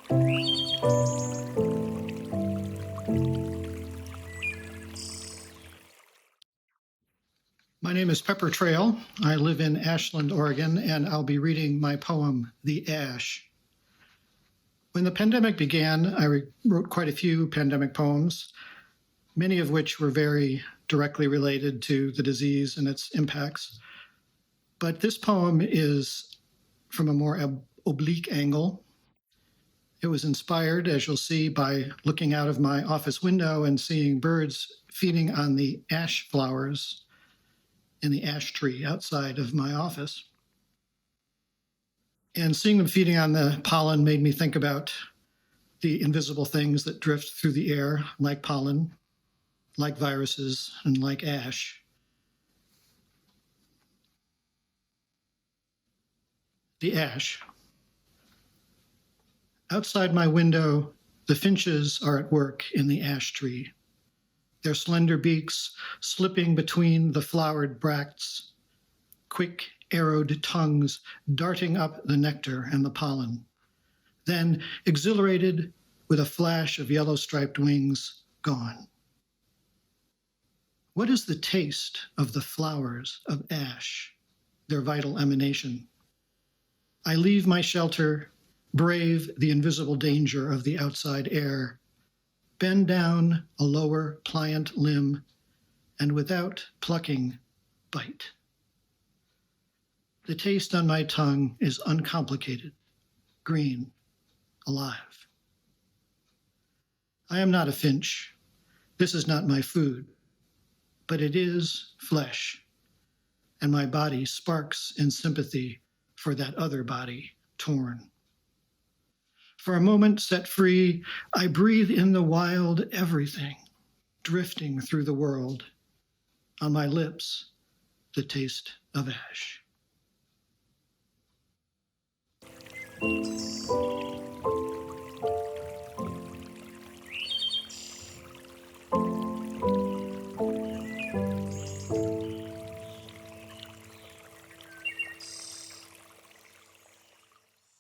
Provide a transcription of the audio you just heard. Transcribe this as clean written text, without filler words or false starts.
My name is Pepper Trail. I live in Ashland, Oregon, and I'll be reading my poem, The Ash. When the pandemic began, I wrote quite a few pandemic poems, many of which were very directly related to the disease and its impacts. But this poem is from a more oblique angle. It was inspired, as you'll see, by looking out of my office window and seeing birds feeding on the ash flowers in the ash tree outside of my office. And seeing them feeding on the pollen made me think about the invisible things that drift through the air, like pollen, like viruses, and like ash. The ash. Outside my window, the finches are at work in the ash tree, their slender beaks slipping between the flowered bracts, quick arrowed tongues darting up the nectar and the pollen. Then, exhilarated with a flash of yellow-striped wings, gone. What is the taste of the flowers of ash, their vital emanation? I leave my shelter, brave the invisible danger of the outside air, bend down a lower, pliant limb, and without plucking, bite. The taste on my tongue is uncomplicated, green, alive. I am not a finch. This is not my food, but it is flesh, and my body sparks in sympathy for that other body torn. For a moment set free, I breathe in the wild everything, drifting through the world. On my lips, the taste of ash.